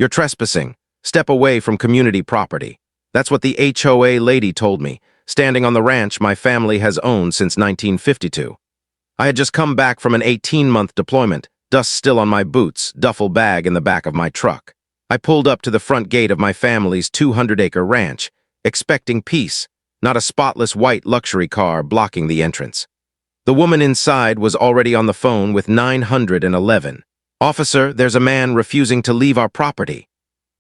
"You're trespassing. Step away from community property." That's what the HOA lady told me, standing on the ranch my family has owned since 1952. I had just come back from an 18-month deployment, dust still on my boots, duffel bag in the back of my truck. I pulled up to the front gate of my family's 200-acre ranch, expecting peace, not a spotless white luxury car blocking the entrance. The woman inside was already on the phone with 911. "Officer, there's a man refusing to leave our property."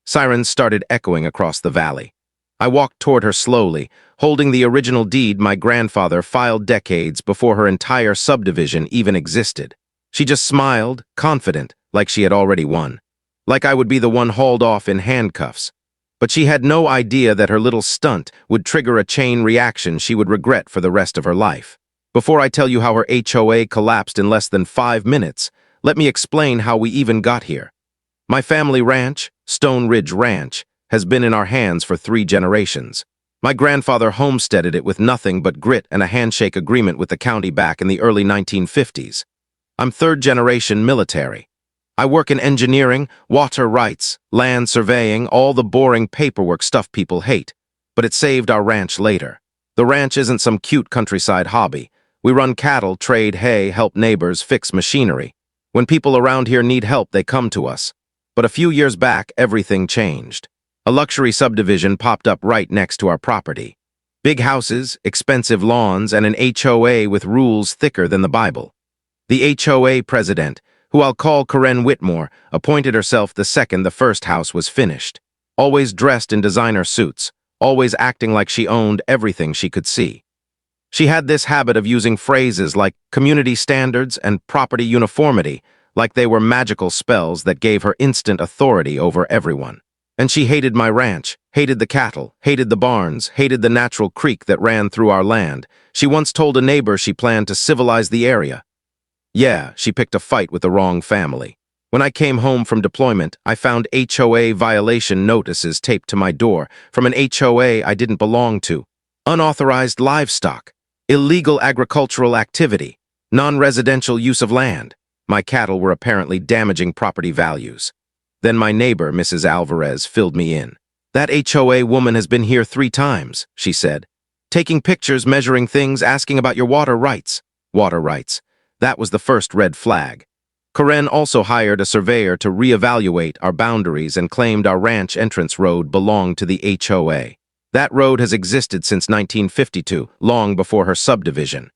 Sirens started echoing across the valley. I walked toward her slowly, holding the original deed my grandfather filed decades before her entire subdivision even existed. She just smiled, confident, like she had already won. Like I would be the one hauled off in handcuffs. But she had no idea that her little stunt would trigger a chain reaction she would regret for the rest of her life. Before I tell you how her HOA collapsed in less than 5 minutes, let me explain how we even got here. My family ranch, Stone Ridge Ranch, has been in our hands for 3 generations. My grandfather homesteaded it with nothing but grit and a handshake agreement with the county back in the early 1950s. I'm 3rd-generation military. I work in engineering, water rights, land surveying, all the boring paperwork stuff people hate. But it saved our ranch later. The ranch isn't some cute countryside hobby. We run cattle, trade hay, help neighbors, fix machinery. When people around here need help, they come to us. But a few years back, everything changed. A luxury subdivision popped up right next to our property. Big houses, expensive lawns, and an HOA with rules thicker than the Bible. The HOA president, who I'll call Karen Whitmore, appointed herself the second the first house was finished. Always dressed in designer suits, always acting like she owned everything she could see. She had this habit of using phrases like community standards and property uniformity, like they were magical spells that gave her instant authority over everyone. And she hated my ranch, hated the cattle, hated the barns, hated the natural creek that ran through our land. She once told a neighbor she planned to civilize the area. Yeah, she picked a fight with the wrong family. When I came home from deployment, I found HOA violation notices taped to my door from an HOA I didn't belong to. Unauthorized livestock, illegal agricultural activity, non-residential use of land. My cattle were apparently damaging property values. Then my neighbor, Mrs. Alvarez, filled me in. "That HOA woman has been here 3 times, she said. "Taking pictures, measuring things, asking about your water rights." Water rights. That was the first red flag. Karen also hired a surveyor to reevaluate our boundaries and claimed our ranch entrance road belonged to the HOA. That road has existed since 1952, long before her subdivision.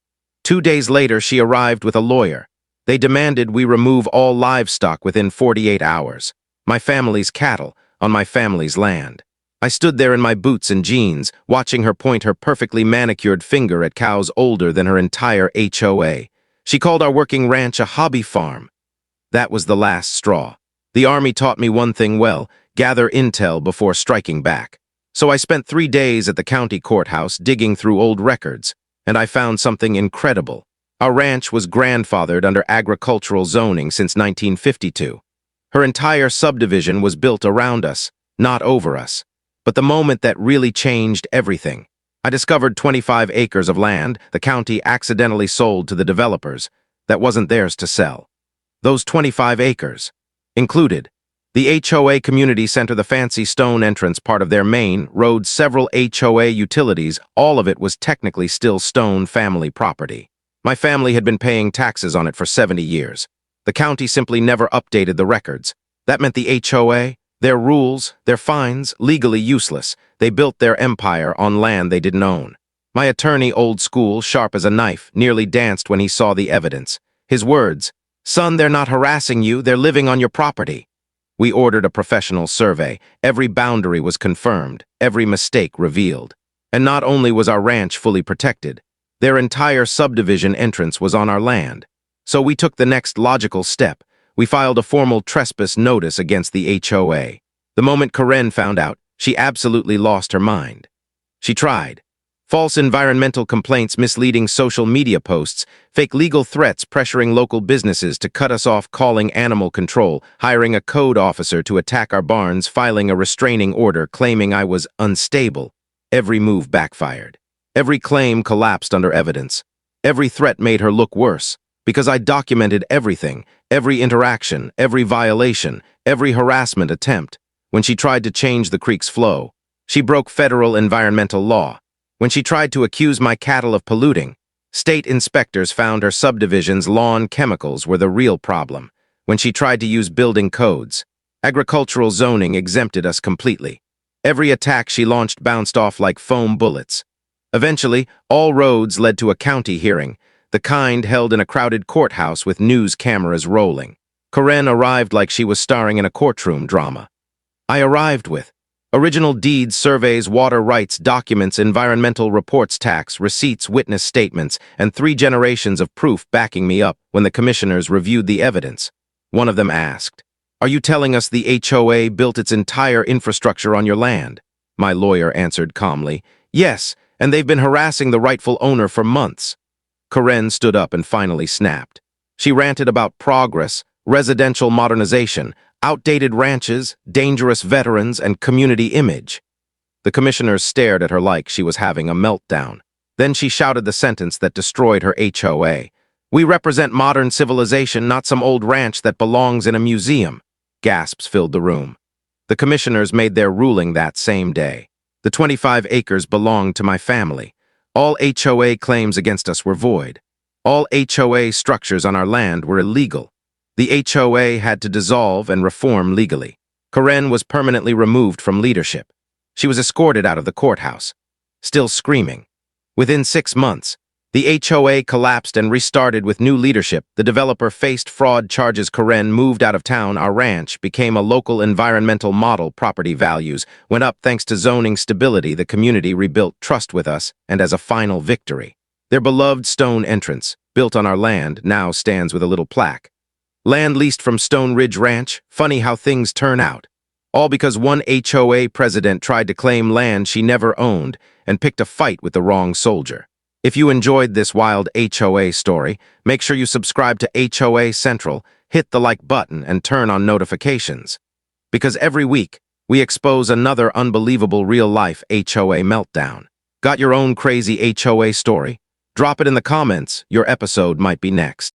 2 days later, she arrived with a lawyer. They demanded we remove all livestock within 48 hours. My family's cattle, on my family's land. I stood there in my boots and jeans, watching her point her perfectly manicured finger at cows older than her entire HOA. She called our working ranch a hobby farm. That was the last straw. The Army taught me one thing well: gather intel before striking back. So I spent 3 days at the county courthouse digging through old records, and I found something incredible. Our ranch was grandfathered under agricultural zoning since 1952. Her entire subdivision was built around us, not over us. But the moment that really changed everything, I discovered 25 acres of land the county accidentally sold to the developers that wasn't theirs to sell. Those 25 acres included the HOA community center, the fancy stone entrance part of their main road, several HOA utilities. All of it was technically still Stone family property. My family had been paying taxes on it for 70 years. The county simply never updated the records. That meant the HOA, their rules, their fines, legally useless. They built their empire on land they didn't own. My attorney, old school, sharp as a knife, nearly danced when he saw the evidence. His words, "Son, they're not harassing you, they're living on your property." We ordered a professional survey. Every boundary was confirmed, every mistake revealed. And not only was our ranch fully protected, their entire subdivision entrance was on our land. So we took the next logical step. We filed a formal trespass notice against the HOA. The moment Karen found out, she absolutely lost her mind. She tried. False environmental complaints, misleading social media posts, fake legal threats pressuring local businesses to cut us off, calling animal control, hiring a code officer to attack our barns, filing a restraining order claiming I was unstable. Every move backfired. Every claim collapsed under evidence. Every threat made her look worse. Because I documented everything, every interaction, every violation, every harassment attempt. when she tried to change the creek's flow. She broke federal environmental law. When she tried to accuse my cattle of polluting, state inspectors found her subdivision's lawn chemicals were the real problem. When she tried to use building codes, agricultural zoning exempted us completely. Every attack she launched bounced off like foam bullets. Eventually, all roads led to a county hearing, the kind held in a crowded courthouse with news cameras rolling. Karen arrived like she was starring in a courtroom drama. I arrived with original deeds, surveys, water rights, documents, environmental reports, tax, receipts, witness statements, and 3 generations of proof backing me up when the commissioners reviewed the evidence. One of them asked, "Are you telling us the HOA built its entire infrastructure on your land?" My lawyer answered calmly, "Yes, and they've been harassing the rightful owner for months." Karen stood up and finally snapped. She ranted about progress, residential modernization, outdated ranches, dangerous veterans, and community image. The commissioners stared at her like she was having a meltdown. Then she shouted the sentence that destroyed her HOA. "We represent modern civilization, not some old ranch that belongs in a museum." Gasps filled the room. The commissioners made their ruling that same day. The 25 acres belonged to my family. All HOA claims against us were void. All HOA structures on our land were illegal. The HOA had to dissolve and reform legally. Karen was permanently removed from leadership. She was escorted out of the courthouse, still screaming. Within 6 months, the HOA collapsed and restarted with new leadership. The developer faced fraud charges. Karen moved out of town. Our ranch became a local environmental model. Property values went up thanks to zoning stability. The community rebuilt trust with us, and as a final victory, their beloved stone entrance, built on our land, now stands with a little plaque. "Land leased from Stone Ridge Ranch. Funny how things turn out." All because one HOA president tried to claim land she never owned and picked a fight with the wrong soldier. If you enjoyed this wild HOA story, make sure you subscribe to HOA Central, hit the like button, and turn on notifications. Because every week, we expose another unbelievable real-life HOA meltdown. Got your own crazy HOA story? Drop it in the comments. Your episode might be next.